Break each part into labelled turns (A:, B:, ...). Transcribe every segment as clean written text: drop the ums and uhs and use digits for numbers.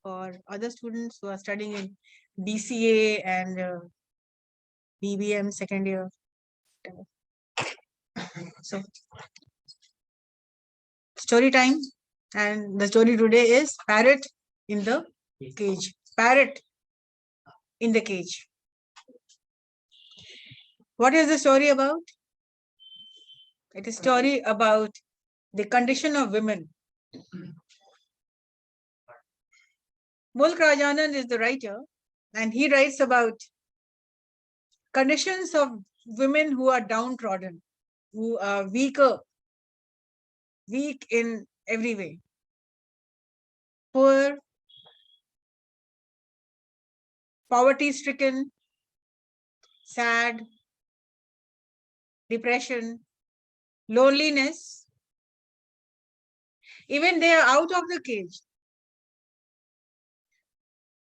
A: or other students who are studying in BCA and BBM second year. So, story time, and the story today is Parrot in the Cage. Parrot in the Cage. What is the story about? It is a story about the condition of women. Mulk Raj Anand is the writer, and he writes about conditions of women who are downtrodden, who are weak in every way, poor, poverty-stricken, sad, depression, loneliness. Even they are out of the cage.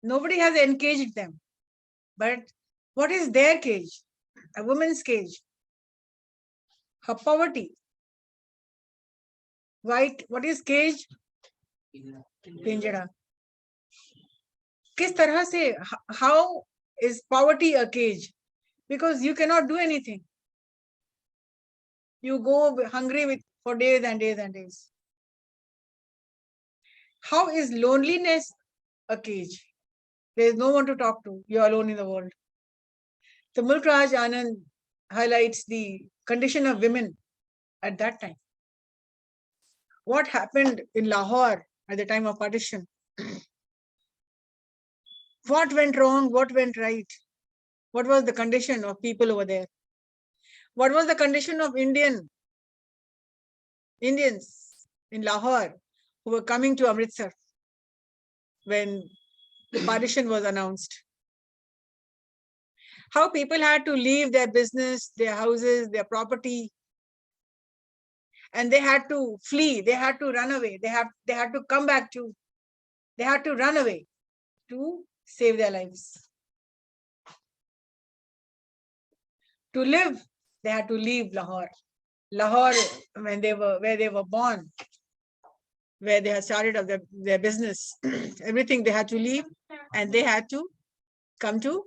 A: Nobody has encaged them. But what is their cage? A woman's cage. Her poverty. Right? What is cage? Pinjara. Kis tarah se, how is poverty a cage? Because you cannot do anything. You go hungry for days and days and days. How is loneliness a cage? There is no one to talk to. You are alone in the world. So Mulk Raj Anand highlights the condition of women at that time. What happened in Lahore at the time of partition? What went wrong? What went right? What was the condition of people over there? What was the condition of Indians in Lahore who were coming to Amritsar when the partition was announced? How people had to leave their business, their houses, their property, and they had to flee, they had to run away, they had to come back to, they had to run away to save their lives. To live, they had to leave Lahore. Lahore, where they were born, where they had started their business, everything they had to leave, and they had to come to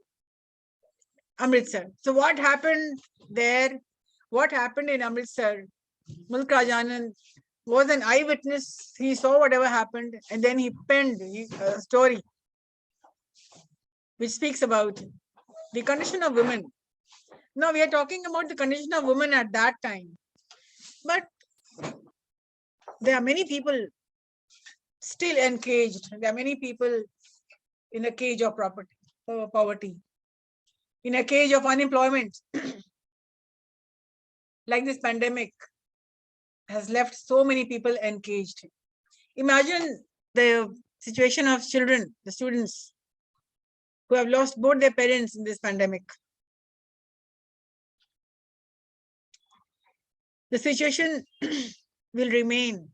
A: Amritsar. So what happened there? What happened in Amritsar? Mulk Raj Anand was an eyewitness. He saw whatever happened, and then he penned a story which speaks about the condition of women. Now we are talking about the condition of women at that time, but there are many people still encaged. There are many people in a cage of poverty, in a cage of unemployment. Like this pandemic has left so many people encaged. Imagine the situation of children, the students who have lost both their parents in this pandemic. The situation will remain.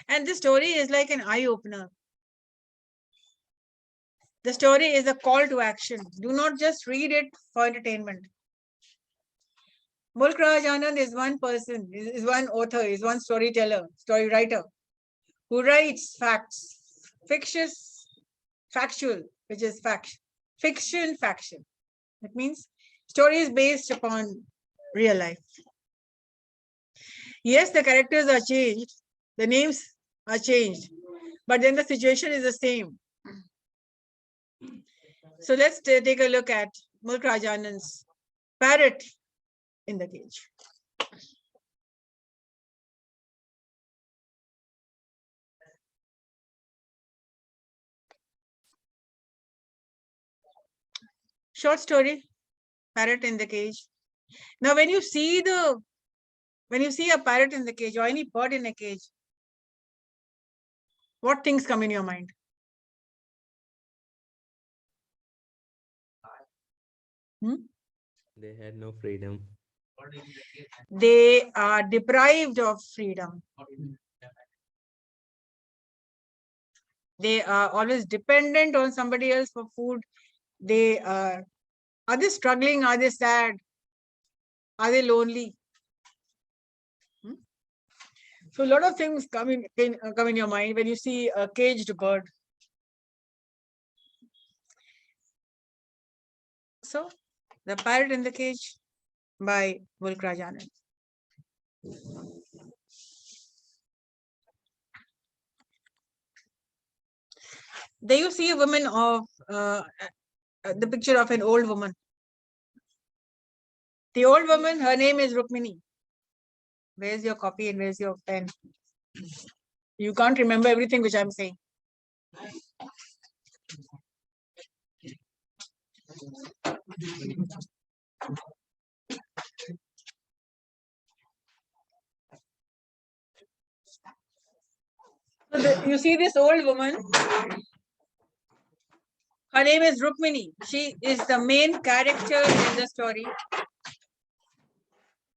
A: And this story is like an eye-opener. The story is a call to action. Do not just read it for entertainment. Mulk Raj Anand is one person, is one author, is one storyteller, story writer, who writes facts, fictitious, factual, which is fact, fiction, faction. That means stories based upon real life. Yes, the characters are changed, the names are changed, but then the situation is the same. So let's take a look at Mulk Raj Anand's Parrot in the Cage. Short story, Parrot in the Cage. Now, when you see a parrot in the cage or any bird in a cage, what things come in your mind?
B: They had no freedom.
A: They are deprived of freedom. They are always dependent on somebody else for food. They are they struggling? Are they sad? Are they lonely? So a lot of things come in your mind when you see a caged bird. So The Parrot in the Cage by Mulk Raj Anand. There you see a woman of the picture of an old woman. The old woman, her name is Rukmini. Where's your copy and where's your pen? You can't remember everything which I'm saying. So you see this old woman. Her name is Rukmini. She is the main character in the story.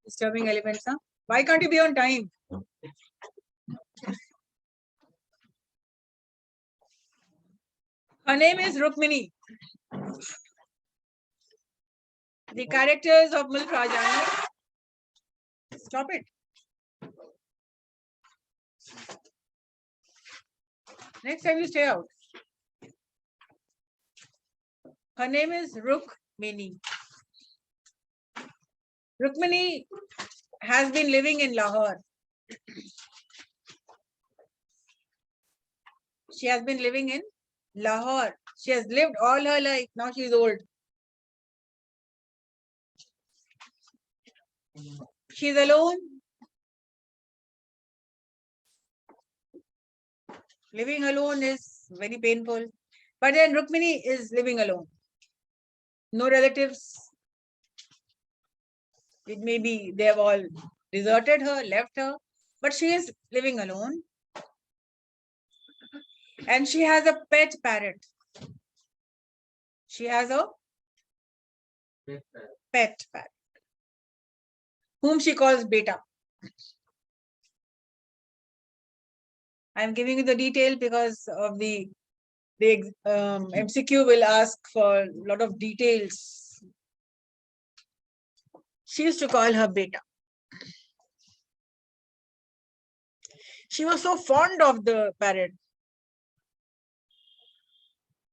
A: Disturbing elements, huh? Why can't you be on time? Her name is Rukmini. The characters of Mulk Raj Anand. Stop it. Next time you stay out. Her name is Rukmini. Rukmini has been living in Lahore. She has been living in Lahore. She has lived all her life. Now she is old. She is alone. Living alone is very painful. But then Rukmini is living alone. No relatives. It may be they have all deserted her, left her, but she is living alone. And she has a pet parrot. She has a pet parrot, whom she calls Beta. I'm giving you the detail because of the MCQ will ask for a lot of details. She used to call her Beta. She was so fond of the parrot.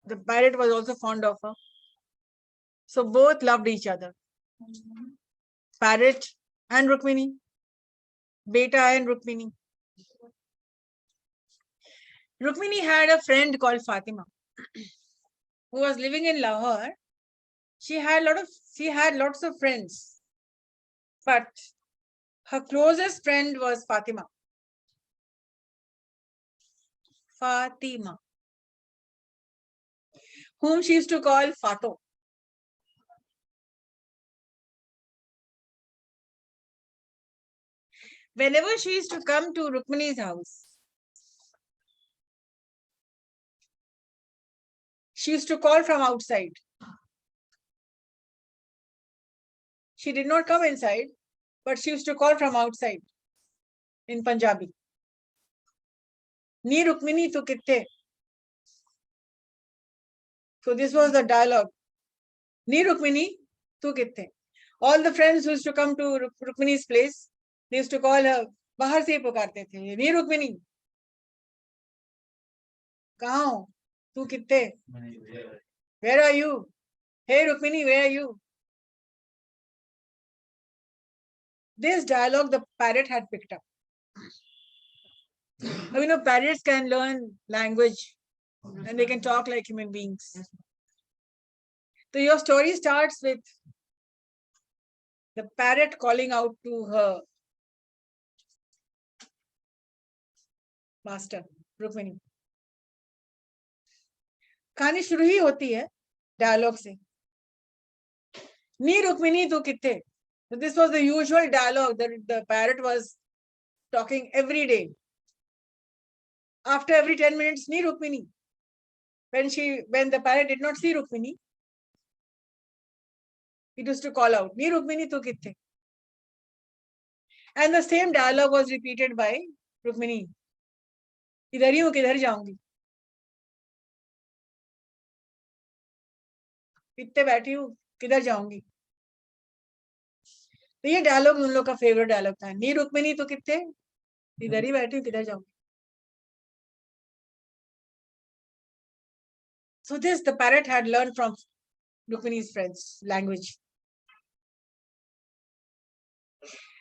A: The parrot was also fond of her. So both loved each other. Parrot and Rukmini. Beta and Rukmini. Rukmini had a friend called Fatima, who was living in Lahore. She had lots of friends, but her closest friend was Fatima. Fatima, whom she used to call Fato. Whenever she used to come to Rukmini's house, she used to call from outside. She did not come inside, but she used to call from outside in Punjabi. Ni Rukmini tu kitte. So this was the dialogue. Ni Rukmini tu kitte. All the friends who used to come to Rukmini's place, they used to call her. बाहर से पुकारते थे. Ni Rukmini. कहाँ हो? तू कित्ते? Where are you? Hey Rukmini, where are you? This dialogue the parrot had picked up. You know, parrots can learn language and they can talk like human beings. So your story starts with the parrot calling out to her master, Rukmini. कहानी शुरू ही होती है dialogue से. Ni Rukmini tu kitte. So this was the usual dialogue that the parrot was talking every day. After every 10 minutes, Ni Rukmini. When the parrot did not see Rukmini, it used to call out, Ni Rukmini tu kitte. And the same dialogue was repeated by Rukmini. इधर ही हूँ किधर जाऊंगी? इतने बैठी हूँ किधर जाऊंगी? तो ये डायलॉग उन लोग का फेवरेट डायलॉग था. नी रुक्मिनी तो कितने इधर ही बैठी हूँ, किधर जाऊँ? So this, the parrot had learned from Rukmini's friends language.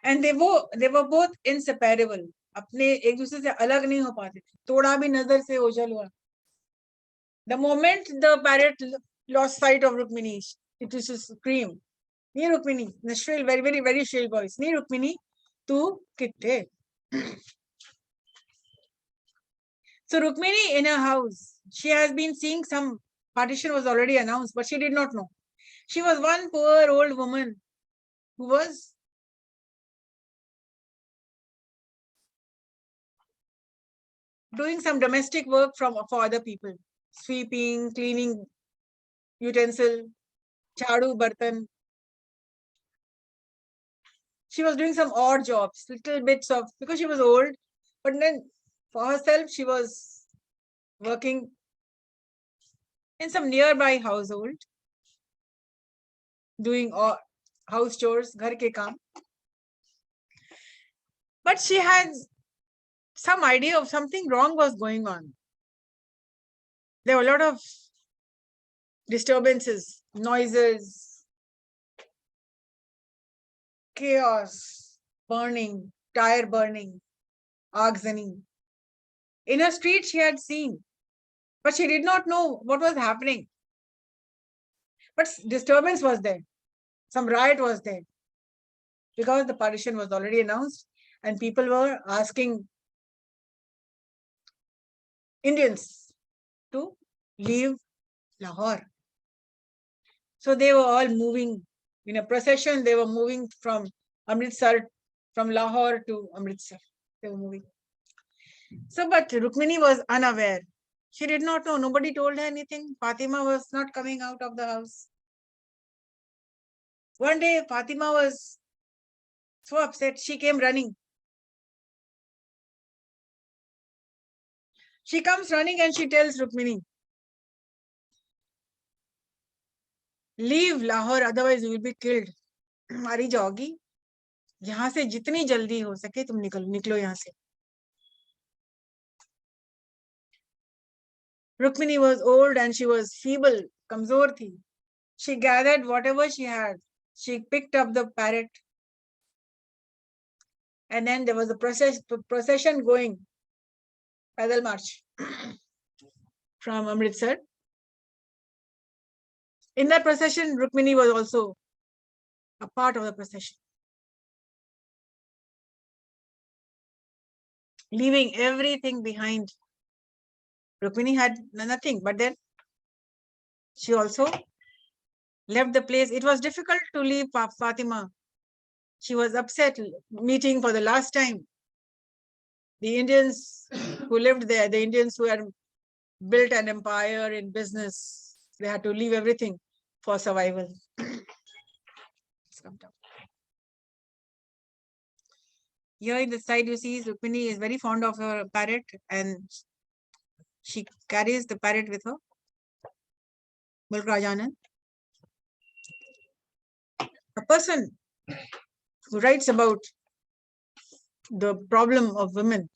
A: And they were both inseparable. अपने एक दूसरे से अलग नहीं हो पाते थे, थोड़ा भी नजर से ओझल हुआ. The moment the parrot lost sight of Rukmini, it used to scream, "Nee Rukmini," in a shrill, very, very, very shrill voice. "Nee Rukmini, tu kitte?" So Rukmini in her house, she has been seeing some partition was already announced, but she did not know. She was one poor old woman who was doing some domestic work for other people, sweeping, cleaning utensil, chadu, bartan. She was doing some odd jobs, little bits of, because she was old, but then for herself, she was working in some nearby household, doing house chores, ghar ke kaam. But she had some idea of something wrong was going on. There were a lot of disturbances, noises, chaos, burning, tire burning, agony. In her street, she had seen, but she did not know what was happening. But disturbance was there. Some riot was there. Because the partition was already announced and people were asking Indians to leave Lahore. So they were all moving in a procession. They were moving from Amritsar, from Lahore to Amritsar. They were moving. So, but Rukmini was unaware. She did not know. Nobody told her anything. Fatima was not coming out of the house. One day, Fatima was so upset. She came running. She comes running and she tells Rukmini, "Leave Lahore, otherwise you will be killed." मारी जाओगी, यहाँ से जितनी जल्दी हो सके तुम निकलो यहाँ से. Rukmini was old and she was feeble, kamzor thi. She gathered whatever she had. She picked up the parrot. And then there was a procession going, Paidal March, from Amritsar. In that procession, Rukmini was also a part of the procession. Leaving everything behind. Rukmini had nothing, but then she also left the place. It was difficult to leave Fatima. She was upset, meeting for the last time the Indians who lived there, the Indians who had built an empire in business. They had to leave everything for survival. Here in the side you see Rukmini is very fond of her parrot and she carries the parrot with her. Mulk Rajanand. A person who writes about the problem of women,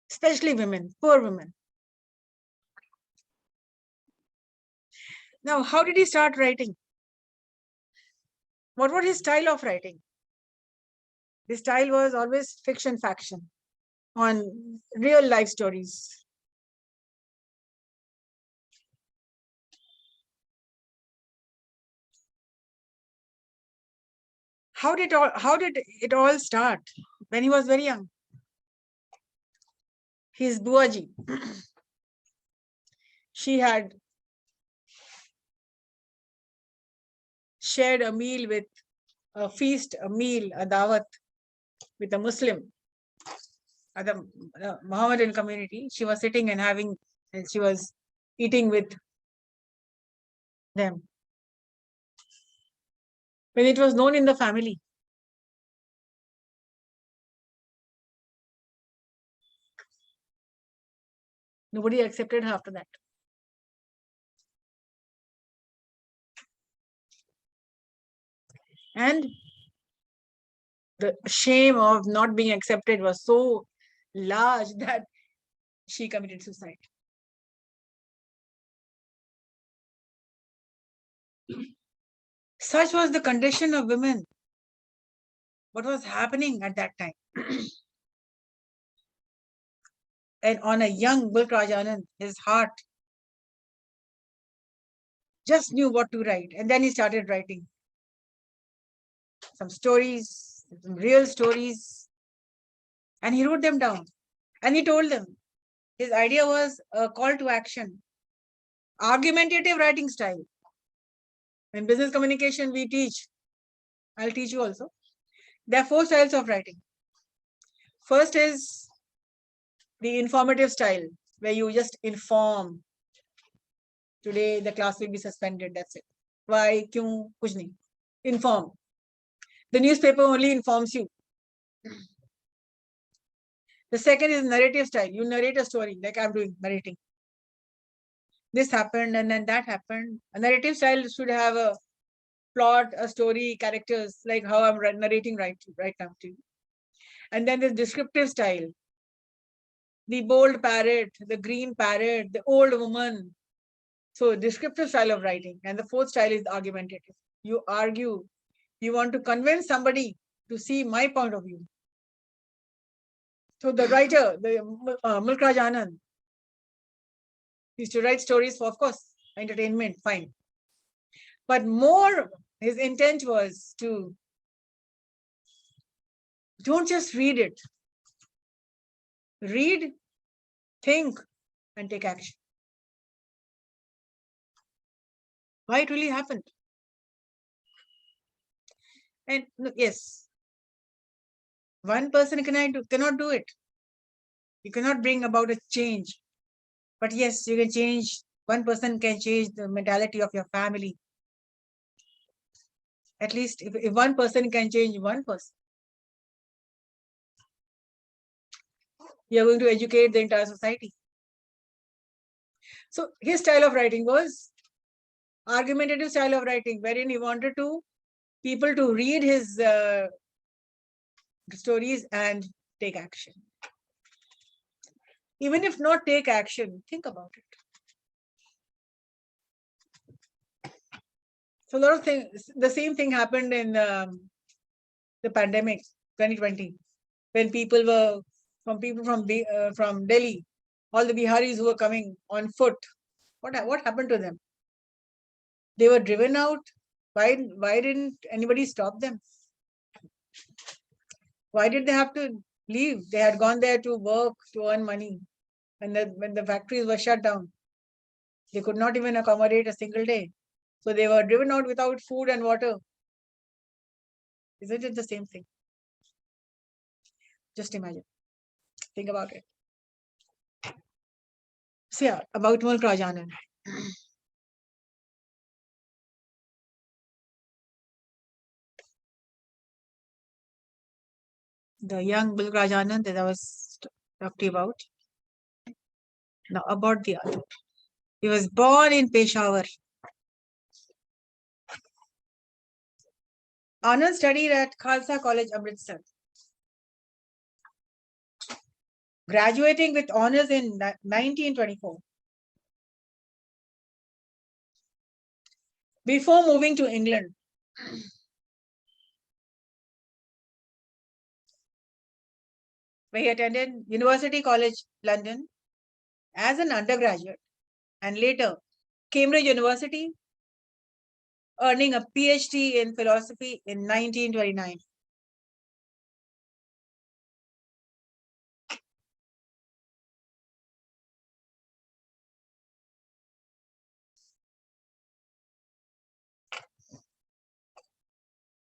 A: especially women, poor women. Now, how did he start writing? What was his style of writing? His style was always fiction faction on real life stories. How did it all start? When he was very young. His Buaji. She had shared a meal with a feast, a meal, a dawat with a Muslim, the Mohammedan community. She was sitting and having, and she was eating with them. When it was known in the family, nobody accepted her after that. And the shame of not being accepted was so large that she committed suicide. Such was the condition of women. What was happening at that time? And on a young Mulk Rajanand, his heart just knew what to write. And then he started writing some stories, some real stories. And he wrote them down. And he told them his idea was a call to action, argumentative writing style. In business communication, we teach, I'll teach you also. There are 4 styles of writing. First is the informative style, where you just inform. Today, the class will be suspended, that's it. Why? Kyun? Kuch nahi. Inform. The newspaper only informs you. The second is narrative style. You narrate a story, like I'm doing, narrating. This happened and then that happened. A narrative style should have a plot, a story, characters, like how I'm narrating right now to you. And then the descriptive style. The bold parrot, the green parrot, the old woman. So descriptive style of writing. And the 4th style is argumentative. You argue. You want to convince somebody to see my point of view. So the writer, the Mulk Rajanand, used to write stories for, of course, entertainment, fine. But more, his intent was to don't just read it. Read, think, and take action. Why it really happened? And yes, one person cannot do it. You cannot bring about a change. But yes, you can change. One person can change the mentality of your family. At least if one person can change one person, you're going to educate the entire society. So his style of writing was argumentative style of writing, wherein he wanted people to read his stories and take action. Even if not take action, think about it. So a lot of things, the same thing happened in the pandemic 2020, when people from Delhi, all the Biharis who were coming on foot. What happened to them? They were driven out. Why didn't anybody stop them? Why did they have to leave? They had gone there to work, to earn money. And when the factories were shut down, they could not even accommodate a single day. So they were driven out without food and water. Isn't it the same thing? Just imagine. Think about it. So yeah, about Mulk Rajanand. The young Mulk Rajanand that I was talking about. Now about the other. He was born in Peshawar. Anand studied at Khalsa College, Amritsar. Graduating with honors in 1924. Before moving to England, where he attended University College, London, as an undergraduate, and later Cambridge University, earning a PhD in philosophy in 1929.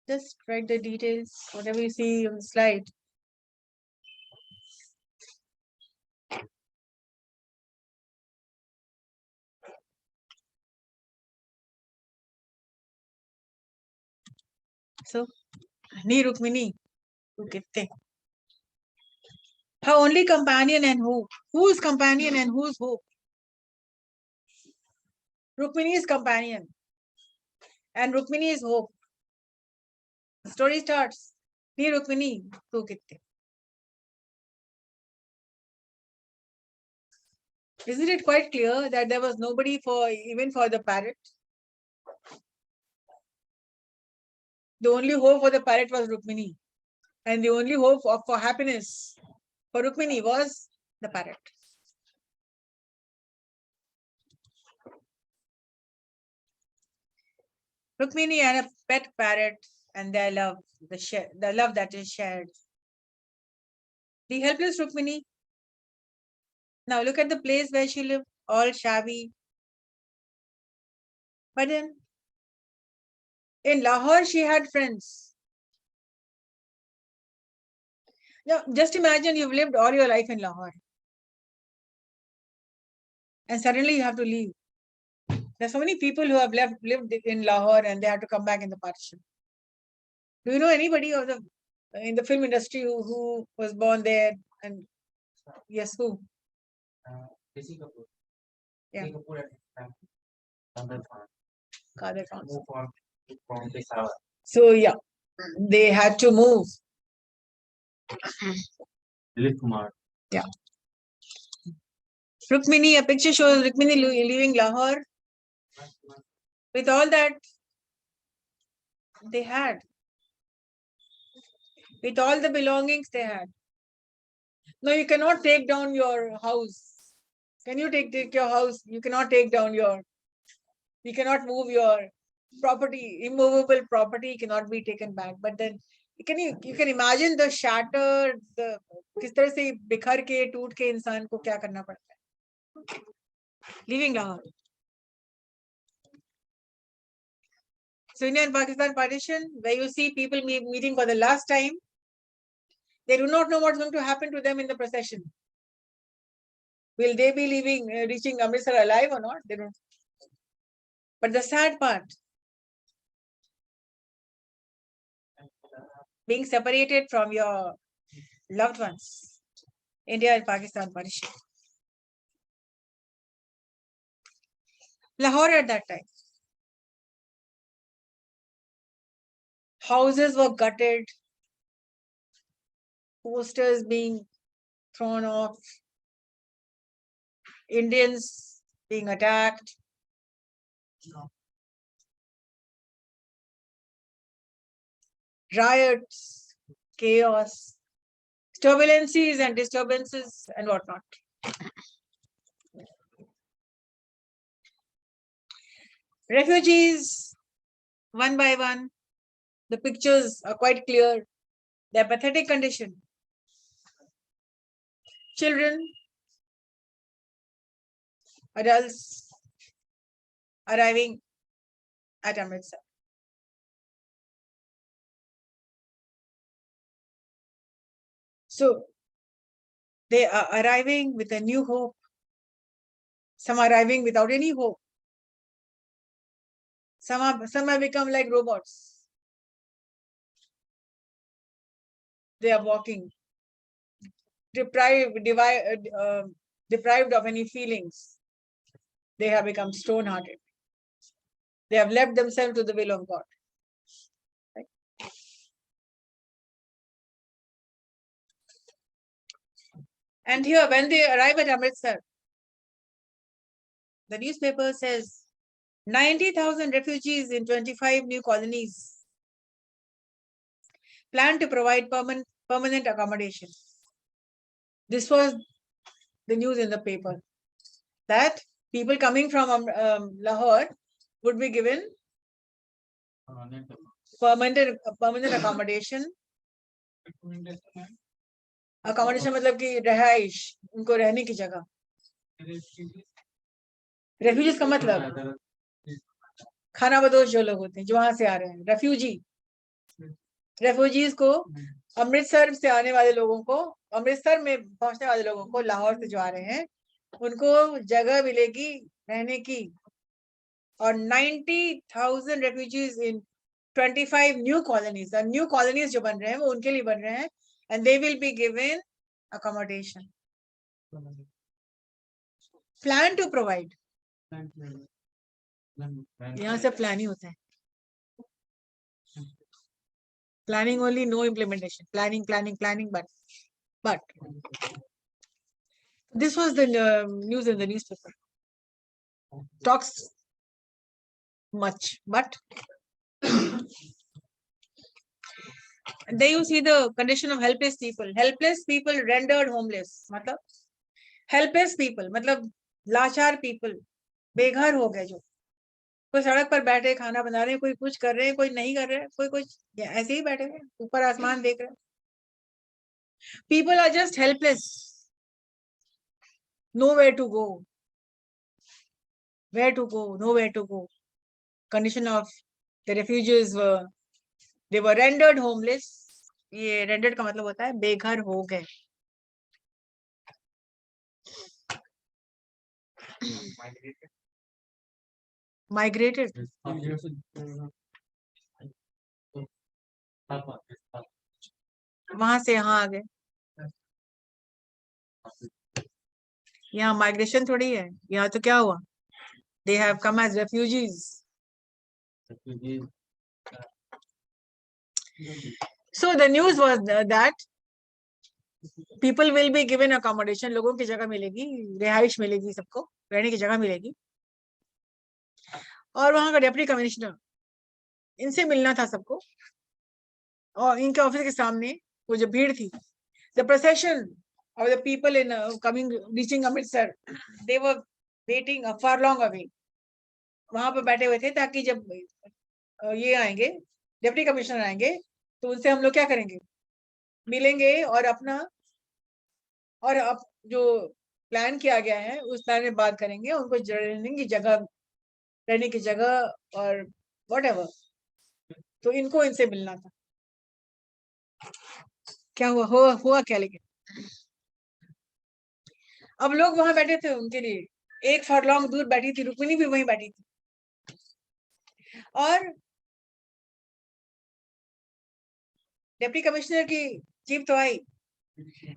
A: Just write the details, whatever you see on the slide. So, Ni Rukmini, her only companion and hope. Who's companion and who's hope? Rukmini is companion and Rukmini is hope. The story starts. नी रुक्मिनी तू कितने. Isn't it quite clear that there was nobody for even for the parrot? The only hope for the parrot was Rukmini, and the only hope for happiness for Rukmini was the parrot. Rukmini and a pet parrot, and their love, the love that is shared. The helpless Rukmini. Now look at the place where she lived, all shabby. But then in Lahore, she had friends. Now, just imagine you've lived all your life in Lahore, and suddenly you have to leave. There's so many people who have lived in Lahore and they have to come back in the partition. Do you know anybody of in the film industry who was born there? And yes, who?
B: Rishi Kapoor.
A: Yeah.
B: Rishi Kapoor at
A: Kader Khan.
B: From Peshawar.
A: So yeah, they had to move.
B: Dilip Kumar.
A: Yeah. Rukmini, a picture shows Rukmini leaving Lahore with all that they had, with all the belongings they had. No, you cannot take down your house. Can you take your house? You cannot take down you cannot move your property, immovable property cannot be taken back. But then you can imagine the shattered, the किस तरह से बिखर के टूट के इंसान को क्या करना पड़ता है. Leaving Lahore. So India and Pakistan partition, where you see people meeting for the last time, they do not know what's going to happen to them in the procession. Will they be reaching Amritsar alive or not? They don't. But the sad part, being separated from your loved ones, India and Pakistan partition. Lahore at that time. Houses were gutted, posters being thrown off, Indians being attacked. Riots, chaos, turbulences and disturbances and whatnot. Refugees, one by one, the pictures are quite clear. Their pathetic condition. Children, adults arriving at Amritsar. So they are arriving with a new hope. Some are arriving without any hope. Some have become like robots. They are walking, deprived of any feelings. They have become stone-hearted. They have left themselves to the will of God. Right? And here, when they arrive at Amritsar, the newspaper says 90,000 refugees in 25 new colonies plan to provide permanent accommodation. This was the news in the paper, that people coming from Lahore would be given permanent accommodation. Accommodation मतलब कि रहाइश, उनको रहने की जगह. Refugees का मतलब खाना बदोश जो लोग होते हैं, जो वहां से आ रहे हैं, रेफ्यूजीज को अमृतसर से आने वाले लोगों को, अमृतसर में पहुंचने वाले लोगों को, लाहौर से जो आ रहे हैं, उनको जगह मिलेगी रहने की. और 90,000 refugees in 25 new colonies. The new colonies जो बन रहे हैं वो उनके लिए बन रहे हैं, and they will be given accommodation. Plan to provide. यहाँ से प्लान ही होता है. Planning only, no implementation. Planning, but this was the news in the newspaper. Talks much, but there you see the condition of helpless people. Helpless people rendered homeless. मतलब helpless people, मतलब लाचार people, बेघर हो गए जो कोई सड़क पर बैठे खाना बना रहे हैं, कोई कुछ कर रहे हैं, कोई नहीं कर रहे हैं, कोई कुछ ऐसे ही बैठे हैं, ऊपर आसमान देख रहे हैं. People are just helpless. Nowhere to go. Where to go? Nowhere to go. Condition of the refugees were, they were rendered homeless. ये rendered का मतलब होता है बेघर हो गए. Migrated. वहां से यहाँ आ गए. यहाँ माइग्रेशन थोड़ी है. यहाँ तो क्या हुआ? They have come as refugees. So the news was that people will be given accommodation. लोगों की जगह मिलेगी, रिहाइश मिलेगी, सबको रहने की जगह मिलेगी. और वहां का डिप्टी कमिश्नर, इनसे मिलना था सबको. और इनके ऑफिस के सामने वो जो भीड़ थी, the procession of the people in coming reaching Amritsar, they were waiting a far long away. वहां पर बैठे हुए थे ताकि जब ये आएंगे, डिप्टी कमिश्नर आएंगे, तो उनसे हम लोग क्या करेंगे, मिलेंगे और अपना और अब जो प्लान किया गया है उस प्लान में बात करेंगे. उनको रहने की जगह और व्हाटएवर. तो इनको इनसे मिलना था. क्या हुआ क्या? लेकिन अब लोग वहां बैठे थे उनके लिए. एक फरलॉन्ग दूर बैठी थी रुक्मिणी, भी वहीं बैठी थी. और डिप्टी कमिश्नर की जीप तो आई,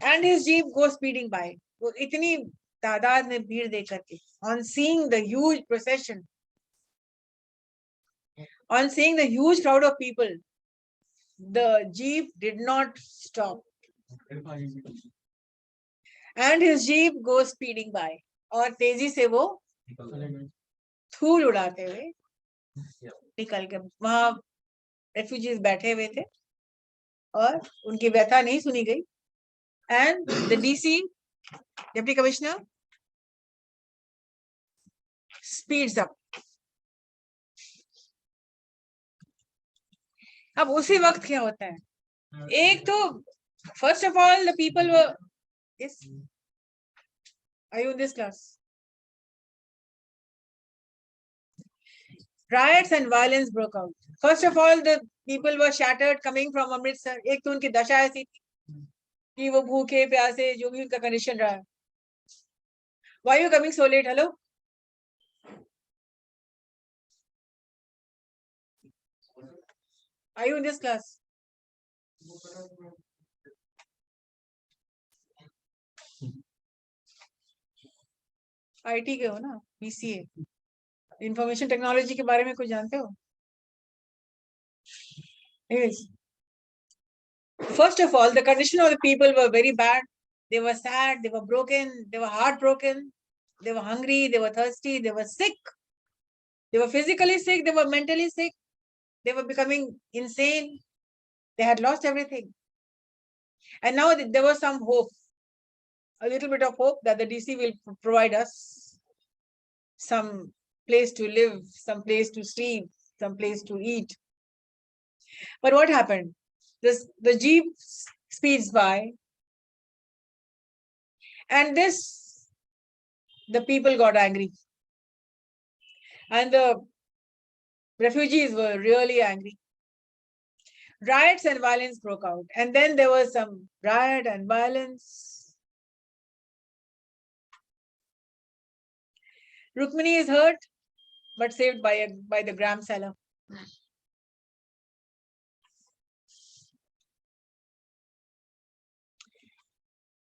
A: and his jeep go speeding by. वो इतनी तादाद में भीड़ देख करके, on seeing the huge procession, on seeing the huge crowd of people, the jeep did not stop, and his jeep goes speeding by. और तेजी से वो धूल उड़ाते हुए निकल के. वहां रेफ्यूजीज बैठे हुए थे और उनकी व्यथा नहीं सुनी गई. And the DC, deputy commissioner, speeds up. अब उसी वक्त क्या होता है, एक तो first of all the people were, are you in this class? Riots and violence broke out. First of all, the people were shattered coming from Amritsar. एक तो उनकी दशा ऐसी थी कि वो भूखे प्यासे जो भी उनका कंडीशन रहा. Why are you coming so late? Hello? Are you in this class? IT के हो ना, BCA, इंफॉर्मेशन टेक्नोलॉजी के बारे में कुछ जानते हो? Anyways, first of all, the condition of the people were very bad. They were sad, they were broken, they were heartbroken, they were hungry, they were thirsty, they were sick. They were physically sick, they were mentally sick, they were becoming insane. They had lost everything. And now there was some hope, a little bit of hope that the DC will provide us some place to live, some place to sleep, some place to eat. But what happened? The jeep speeds by, and the people got angry, and the refugees were really angry. Riots and violence broke out, and then there was some riot and violence. Rukmini is hurt, but saved by the gram seller.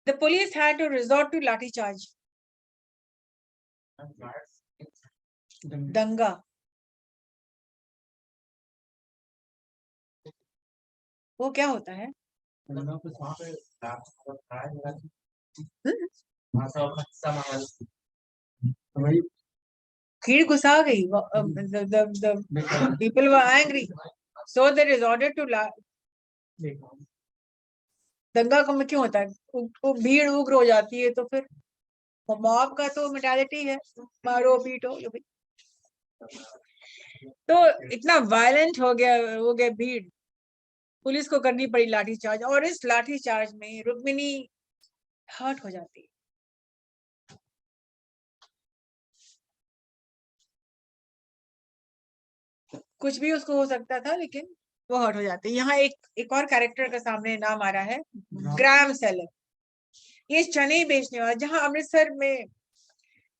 A: The police had to resort to lathi charge. Danga. वो क्या होता है?
B: मतलब कुछ वहाँ पे रात खाया लगा कि
A: हम्म?
B: वहाँ से अपना हिस्सा मांगा तो वही
A: भीड़ गुस्सा गई, the people were angry, so they resorted to दंगा कम क्यों होता है? वो भीड़ उग्र हो जाती है, तो फिर मॉब का तो मेंटालिटी है, मारो पीटो जो भी। तो इतना वायलेंट हो गया भीड़, पुलिस को करनी पड़ी लाठीचार्ज, और इस लाठीचार्ज में रुक्मिणी हर्ट हो जाती है। कुछ भी उसको हो सकता था, लेकिन वो हर्ट हो जाती है। यहाँ एक और कैरेक्टर का सामने नाम आ रहा है, ग्राम सेलर। ये चने बेचने वाला, जहां अमृतसर में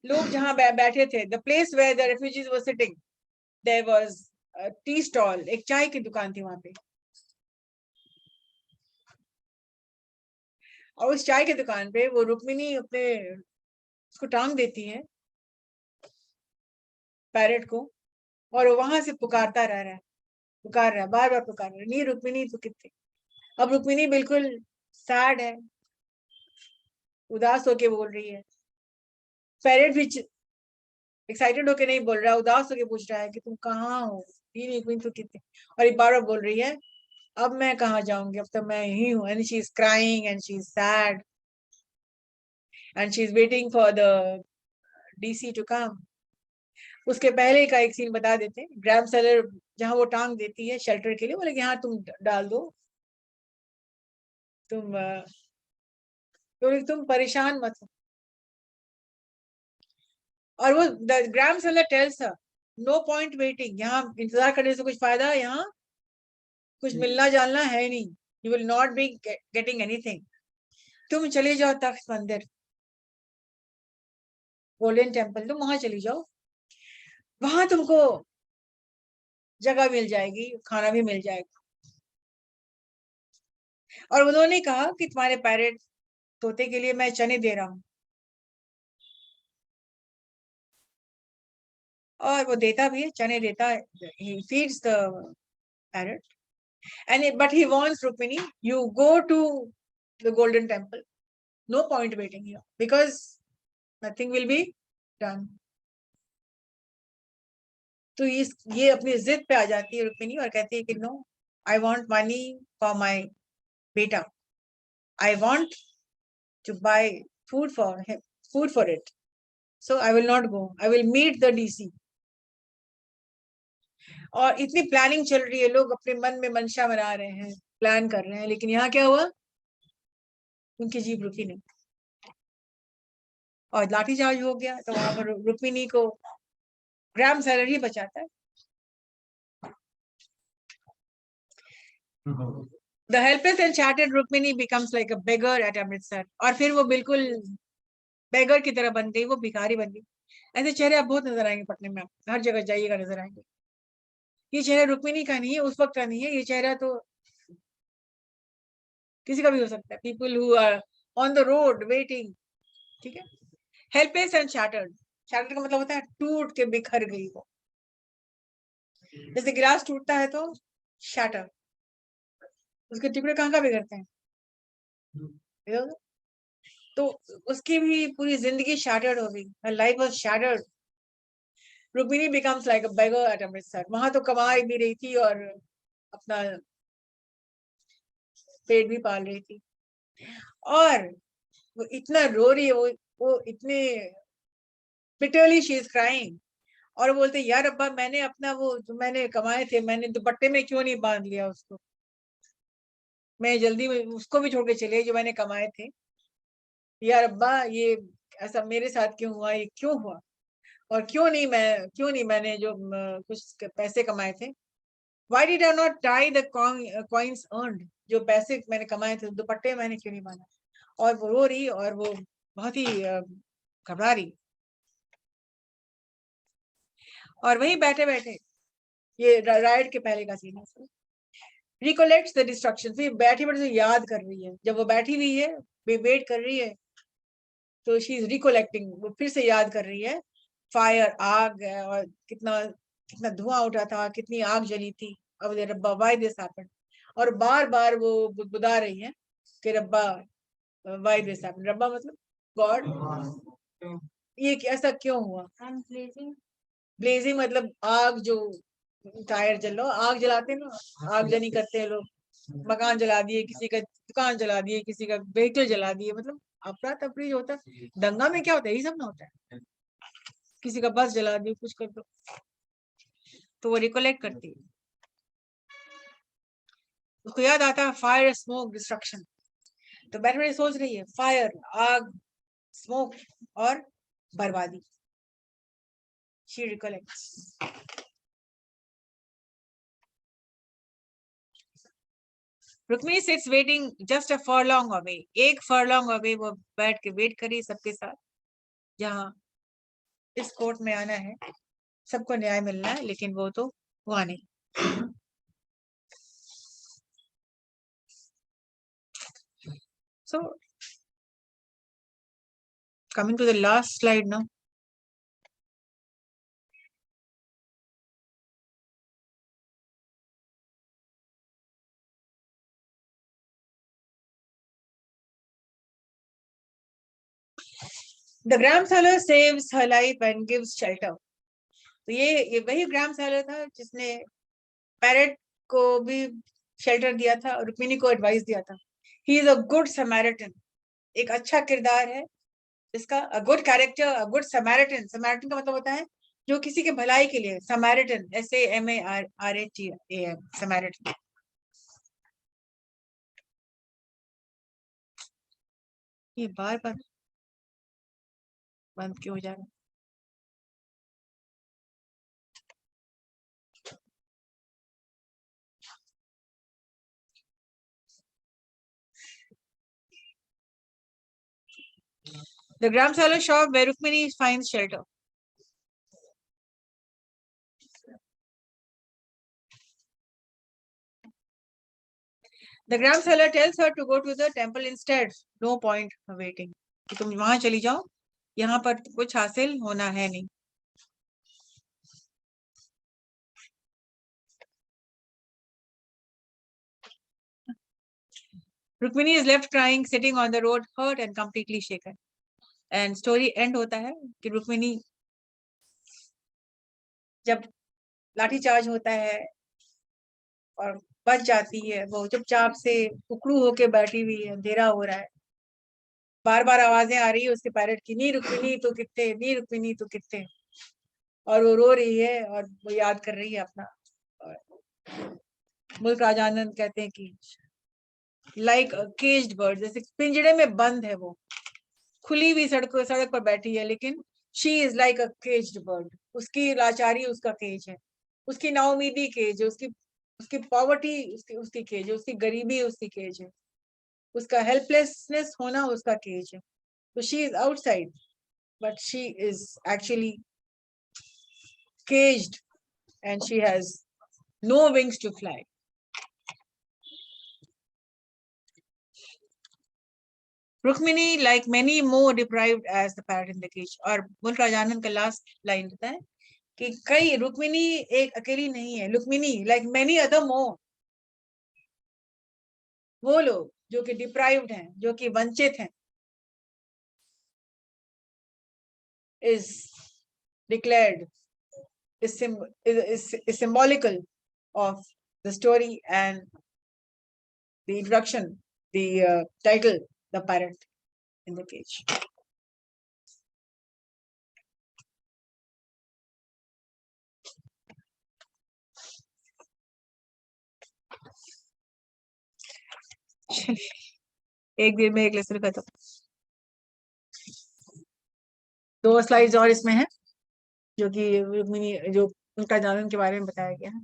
A: लोग जहां बैठे थे, the place where the refugees were sitting, there was tea stall, एक चाय की दुकान थी वहां पे। और उस चाय की दुकान पे वो रुक्मिणी अपने उसको टांग देती है, पैरेट को, और वो वहां से पुकार रहा है, बार बार पुकार रहा है, नहीं रुक्मिणी तू कितने। अब रुक्मिणी बिल्कुल सैड है, उदास होके बोल रही है। पैरेट भी एक्साइटेड होके नहीं बोल रहा, उदास होके पूछ रहा है कि तुम कहाँ हो, नहीं रुक्मिणी तू कितने। और एक बार बोल रही है, अब मैं कहाँ जाऊंगी, अब तो मैं यही हूँ। And she is crying and she is sad and she is waiting for the DC to come. उसके पहले का एक सीन बता देते हैं। ग्राम सेलर जहां वो टांग देती है शेल्टर के लिए, बोले कि हाँ तुम डाल दो, तुम परेशान मत हो। और वो ग्राम सेलर टेल्स हर, नो पॉइंट वेटिंग, यहाँ इंतजार करने से कुछ फायदा, यहाँ कुछ मिलना जालना है नहीं, you will not be getting anything. तुम चले जाओ तख्त मंदिर, गोल्डन टेम्पल, तुम वहां चली जाओ, वहां तुमको जगह मिल जाएगी, खाना भी मिल जाएगा। और उन्होंने कहा कि तुम्हारे पैरेट तोते के लिए मैं चने दे रहा हूँ, और वो देता भी है, चने देता है, he feeds the parrot, but he wants Rukmini, you go to the golden temple, no point waiting here because nothing will be done. तो ये अपनी जिद पे आ जाती है रुक्मिणी और कहती है कि no, I want money for my बेटा, I want to buy food for it, so I will not go, I will meet the DC. और इतनी प्लानिंग चल रही है, लोग अपने मन में मंशा बना रहे हैं, प्लान कर रहे हैं, लेकिन यहाँ क्या हुआ, उनकी जीप रुकी नहीं और लाठीचार्ज हो गया। तो वहां पर रुक्मिणी को ग्राम सेलर ही बचाता है। The helpless and shattered Rukmini becomes like a beggar at Amritsar, और फिर वो बिल्कुल बेगर की तरह बन गई, वो भिखारी बन गई। ऐसे चेहरे आप बहुत नजर आएंगे पटने में, आप हर जगह जाइएगा नजर आएंगे। ये चेहरा रुक्मिणी का नहीं है, उस वक्त का नहीं है, ये चेहरा तो किसी का भी हो सकता है। People who are on the road waiting, ठीक है। हेल्पलेस एंड शैटर्ड, शैटर्ड का मतलब होता है टूट के बिखर गई वो, जैसे गिलास टूटता है तो शैटर, उसके टुकड़े कहाँ बिगड़ते हैं, तो उसकी भी पूरी जिंदगी शैटर्ड हो गई, her life was shattered. Rukmini becomes like a beggar at Amritsar, वहां तो कमा भी रही थी और अपना पेट भी पाल रही थी, और वो इतना रो रही है, वो इतने बिटरली शी इज क्राइंग, और बोलते यार अब्बा, मैंने अपना वो जो मैंने कमाए थे, मैंने दुपट्टे में क्यों नहीं बांध लिया उसको, मैं जल्दी में उसको भी छोड़ के चले जो मैंने कमाए थे। यार अब्बा, ये ऐसा मेरे साथ क्यों हुआ, ये क्यों हुआ, और क्यों नहीं मैंने जो कुछ पैसे कमाए थे, why did I not tie the coins earned, जो पैसे मैंने कमाए थे दुपट्टे मैंने क्यों नहीं बांधा। और वो रो रही, और वो बहुत ही घबरा रही, और वहीं बैठे बैठे, ये राइड के पहले का सीन है, रिकोलेक्ट्स द डिस्ट्रक्शन, फिर बैठी बैठे याद कर रही है, जब वो बैठी हुई है वेट कर रही है, तो शी इज रिकोलेक्टिंग, वो फिर से याद कर रही है, फायर, आग है, और कितना कितना धुआं उठा था, कितनी आग जली थी, अब रब्बा व्हाई दिस हैपेंड। और बार बार वो बुदबुदा रही हैं कि रब्बा why this happened. रब्बा मतलब गॉड, ये ऐसा क्यों हुआ. ब्लेजिंग मतलब आग, जो टायर जल रहा, आग जलाते हैं ना, आगजनी करते हैं लोग, मकान जला दिए, किसी का दुकान जला दिए, किसी का व्हीकल जला दिए, मतलब अफरा तफरी होता है. दंगा में क्या होता है, यही सब ना होता है. किसी का बस जला दिया, कुछ कर दो, तो वो रिकोलेक्ट करती है, उसको याद आता है फायर, स्मोक, डिस्ट्रक्शन. तो बैटमैन सोच रही है फायर, आग, स्मोक और बर्बादी. She recollects. Rukmini sits waiting just a furlong away. एक furlong away वो बैठ के वेट करी सबके साथ. जहाँ इस कोर्ट में आना है, सबको न्याय मिलना है, लेकिन वो तो हुआ नहीं. So coming to the last slide now. The gram seller saves her life and gives shelter. तो ये वही ग्राम सेलर था जिसने पैरेट को भी शेल्टर दिया था और रुक्मिणी को एडवाइस दिया था. He is a good Samaritan. एक अच्छा किरदार है इसका. A good character, a good Samaritan. Samaritan का मतलब होता है जो किसी के भलाई के लिए. Samaritan, SAMARITAN, Samaritan. ये बार बार बंद क्यों हो जा रहा है. The gram seller shop where Rukmini finds shelter. The gram seller tells her to go to the temple instead. No point waiting. कि तुम वहां चली जाओ, यहाँ पर कुछ हासिल होना है नहीं. Rukmini is left crying, sitting on the road, hurt and completely shaken. And story end होता है कि रुक्मिणी जब लाठीचार्ज होता है और बच जाती है, वो चुपचाप से उकड़ू होके बैठी हुई है, अंधेरा हो रहा है, बार बार आवाजें आ रही है उसके पैरेट की, नी रुक्मिणी तू कित्ते, नी रुक्मिणी तू कित्ते. और वो रो रही है और वो याद कर रही है अपना. मुल्क राजानंद कहते हैं कि लाइक केज्ड बर्ड, जैसे पिंजड़े में बंद है, वो खुली हुई सड़क पर बैठी है, लेकिन she is like a caged bird. उसकी लाचारी उसका केज है, उसकी नाउमीदी केज है, उसकी पॉवर्टी उसकी केज है, उसकी गरीबी उसकी केज है, उसका हेल्पलेसनेस होना उसका केज है. तो she is outside, but she is actually caged and she has no wings to fly. Rukmini, like many more, deprived as the parrot in the cage. और मुल्क राजानंद का लास्ट लाइन होता है कि कई, रुक्मिणी एक अकेली नहीं है. Rukmini like many other more, वो लोग जो कि डिप्राइव्ड हैं, जो कि वंचित हैं, is declared, is symbolical of the story and the introduction, the title, The Parrot in the Cage. एक दिन में एक लेसन खत्म. 2 स्लाइड्स और इसमें है जो कि रुक्मिणी, जो उनका जानन के बारे में बताया गया है.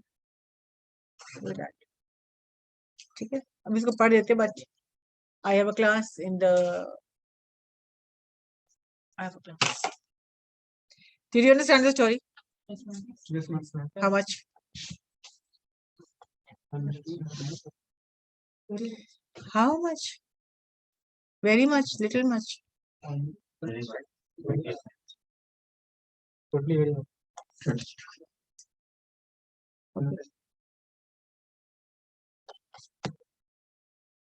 A: ठीक है, अब इसको पढ़ देते. But I have a class in the, I have a class. Did you understand the story?
B: Yes, ma'am.
A: How much? How much? Very much, little much.
B: Very much. Totally very much.